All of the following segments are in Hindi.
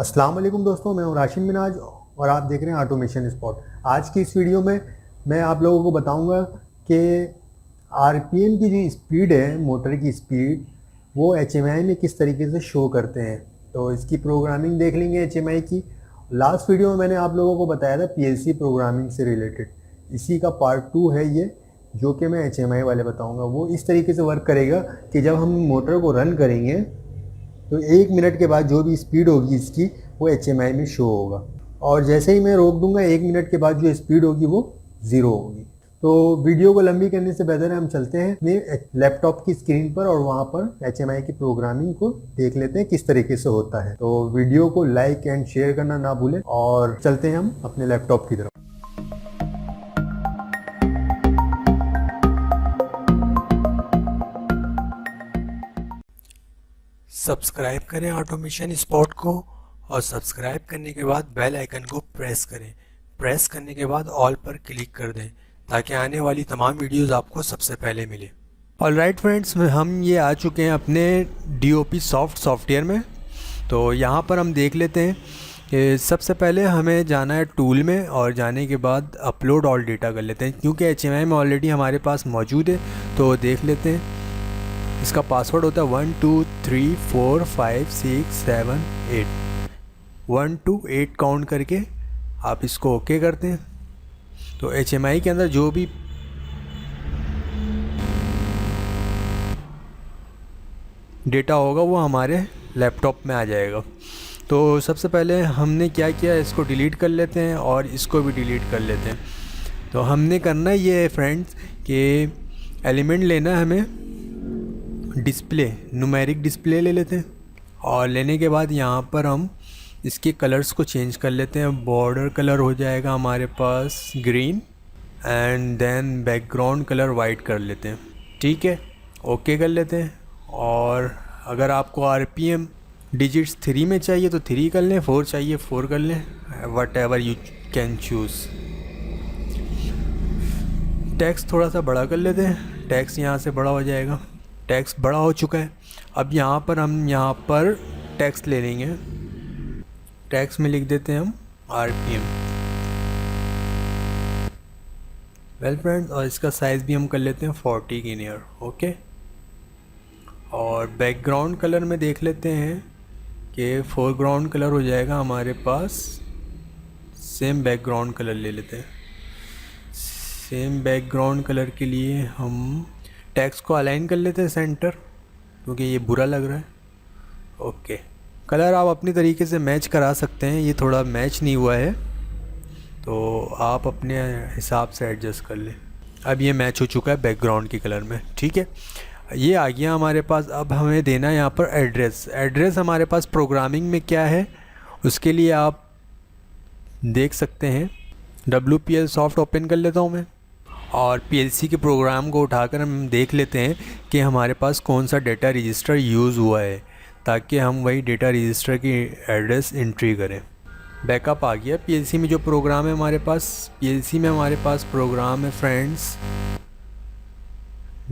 अस्सलाम वालेकुम दोस्तों, मैं हूं राशिद मिनाज और आप देख रहे हैं ऑटोमेशन स्पॉट। आज की इस वीडियो में मैं आप लोगों को बताऊंगा कि आरपीएम की जो स्पीड है, मोटर की स्पीड, वो एचएमआई में किस तरीके से शो करते हैं। तो इसकी प्रोग्रामिंग देख लेंगे एचएमआई की। लास्ट वीडियो में मैंने आप लोगों को बताया था पीएलसी प्रोग्रामिंग से रिलेटेड, इसी का पार्ट 2 है ये, जो कि मैं एचएमआई वाले बताऊँगा। वो इस तरीके से वर्क करेगा कि जब हम मोटर को रन करेंगे तो 1 मिनट के बाद जो भी स्पीड होगी इसकी, वो एचएमआई में शो होगा, और जैसे ही मैं रोक दूंगा 1 मिनट के बाद जो स्पीड होगी वो 0 होगी। तो वीडियो को लंबी करने से बेहतर है हम चलते हैं अपने लैपटॉप की स्क्रीन पर और वहाँ पर एचएमआई की प्रोग्रामिंग को देख लेते हैं किस तरीके से होता है। तो वीडियो को लाइक एंड शेयर करना ना भूलें और चलते हैं हम अपने लैपटॉप की तरफ। सब्सक्राइब करें ऑटोमेशन स्पॉट को और सब्सक्राइब करने के बाद बेल आइकन को प्रेस करें। प्रेस करने के बाद ऑल पर क्लिक कर दें ताकि आने वाली तमाम वीडियोस आपको सबसे पहले मिले। ऑलराइट फ्रेंड्स, हम ये आ चुके हैं अपने DOP सॉफ्टवेयर में। तो यहाँ पर हम देख लेते हैं कि सबसे पहले हमें जाना है टूल में और जाने के बाद अपलोड ऑल डेटा कर लेते हैं, क्योंकि HMI में ऑलरेडी हमारे पास मौजूद है। तो देख लेते हैं, इसका पासवर्ड होता है 1 2 3 4 5 6 7 8, 1 2 8 काउंट करके आप इसको ओके करते हैं। तो HMI के अंदर जो भी डेटा होगा वो हमारे लैपटॉप में आ जाएगा। तो सबसे पहले हमने क्या किया, इसको डिलीट कर लेते हैं और इसको भी डिलीट कर लेते हैं। तो हमने करना ये है फ्रेंड्स कि एलिमेंट लेना है हमें, डिस्प्ले, न्यूमेरिक डिस्प्ले ले लेते हैं और लेने के बाद यहाँ पर हम इसके कलर्स को चेंज कर लेते हैं। बॉर्डर कलर हो जाएगा हमारे पास green and then background colour white कर लेते हैं। ठीक है, ओके कर लेते हैं। और अगर आपको आरपीएम डिजिट्स 3 में चाहिए तो 3 कर लें, 4 चाहिए 4 कर लें, what ever you can choose. Text थोड़ा सा बड़ा कर लेते हैं, टेक्स्ट यहाँ से बड़ा हो जाएगा। टेक्स्ट बड़ा हो चुका है। अब यहाँ पर हम टेक्स्ट ले लेंगे, टेक्स्ट में लिख देते हैं हम आरपीएम। वेल फ्रेंड्स, और इसका साइज़ भी हम कर लेते हैं 40 की नियर। ओके, और बैकग्राउंड कलर में देख लेते हैं कि फोरग्राउंड कलर हो जाएगा हमारे पास, सेम बैकग्राउंड कलर ले लेते हैं। सेम बैकग्राउंड कलर के लिए हम टेक्स्ट को अलाइन कर लेते हैं सेंटर, क्योंकि ये बुरा लग रहा है। ओके, कलर आप अपनी तरीके से मैच करा सकते हैं, ये थोड़ा मैच नहीं हुआ है तो आप अपने हिसाब से एडजस्ट कर लें। अब ये मैच हो चुका है बैकग्राउंड के कलर में। ठीक है, ये आ गया हमारे पास। अब हमें देना है यहाँ पर एड्रेस। एड्रेस हमारे पास प्रोग्रामिंग में क्या है उसके लिए आप देख सकते हैं। WPL सॉफ्ट ओपन कर लेता हूँ मैं और PLC के प्रोग्राम को उठाकर हम देख लेते हैं कि हमारे पास कौन सा डेटा रजिस्टर यूज़ हुआ है, ताकि हम वही डेटा रजिस्टर की एड्रेस एंट्री करें। बैकअप आ गया PLC में। जो प्रोग्राम है हमारे पास, PLC में हमारे पास प्रोग्राम है फ्रेंड्स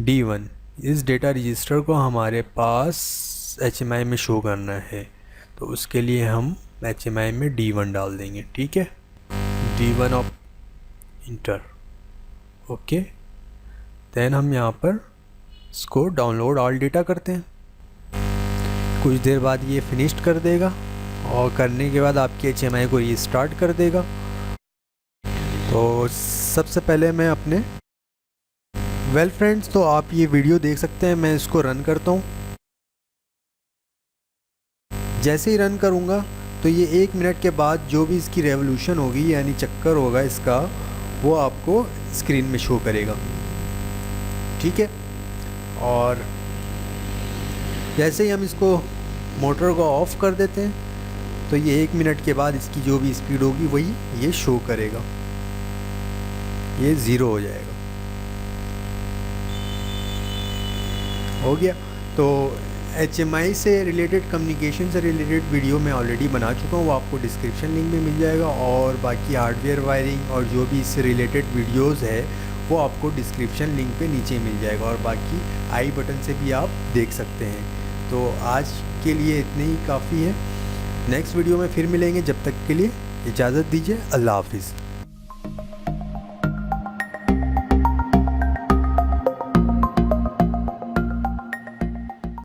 D1। इस डेटा रजिस्टर को हमारे पास HMI में शो करना है, तो उसके लिए हम HMI में D1 डाल देंगे। ठीक है, D1 of inter. Okay, then हम यहाँ पर इसको डाउनलोड ऑल डेटा करते हैं। कुछ देर बाद ये फिनिश्ड कर देगा और करने के बाद आपकी HMI को रीस्टार्ट कर देगा। तो सबसे पहले मैं अपने वेल फ्रेंड्स, तो आप ये वीडियो देख सकते हैं। मैं इसको रन करता हूँ। जैसे ही रन करूँगा तो ये 1 मिनट के बाद जो भी इसकी रेवोल्यूशन होगी, यानी चक्कर होगा इसका, वो आपको स्क्रीन में शो करेगा। ठीक है, और जैसे ही हम इसको मोटर को ऑफ कर देते हैं तो ये 1 मिनट के बाद इसकी जो भी स्पीड होगी वही ये शो करेगा, ये 0 हो जाएगा। हो गया। तो HMI से रिलेटेड, कम्युनिकेशन से रिलेटेड वीडियो मैं ऑलरेडी बना चुका हूँ, वो आपको डिस्क्रिप्शन लिंक में मिल जाएगा। और बाकी हार्डवेयर वायरिंग और जो भी इससे रिलेटेड वीडियोस है वो आपको डिस्क्रिप्शन लिंक पे नीचे मिल जाएगा, और बाकी आई बटन से भी आप देख सकते हैं। तो आज के लिए इतने ही काफ़ी है। नेक्स्ट वीडियो में फिर मिलेंगे, जब तक के लिए इजाज़त दीजिए। अल्लाह हाफिज़।